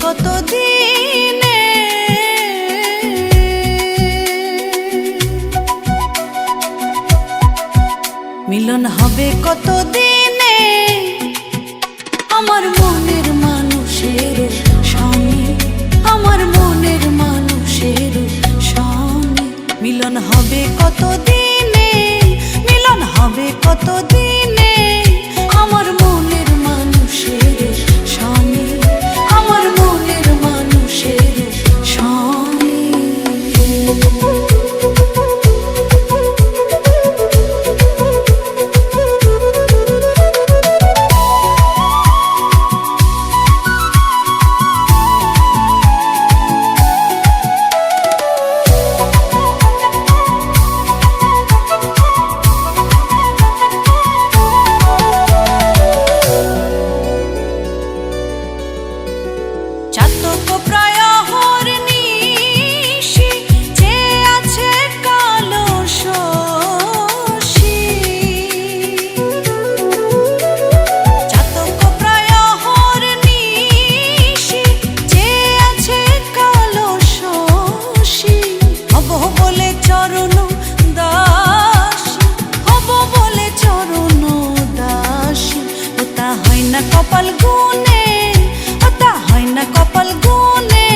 কত দিনে, মিলন হবে কত দিনে, আমার মনের মানুষের সঙ্গে, আমার মনের মানুষের সঙ্গে মিলন হবে কত দিনে, মিলন হবে কত দিনে, আমার মনের মানুষের সঙ্গে, আমার মনের মানুষের সঙ্গে। চাতক প্রায় হরনিশি চেয়ে আছে কালো শশী, চাতক প্রায় হরনিশি চেয়ে আছে কালো শশী, হব বলে চরণ দাসী, হব বলে চরণ দাসী, ওটা হয় না কপাল গুনে, ওটা হয় না কপাল গুনে,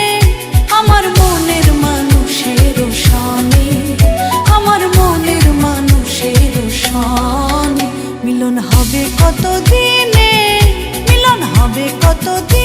আমার মনের মানুষের সনে, আমার মনের মানুষের সনে মিলন হবে কত দিনে, মিলন হবে কত দিনে।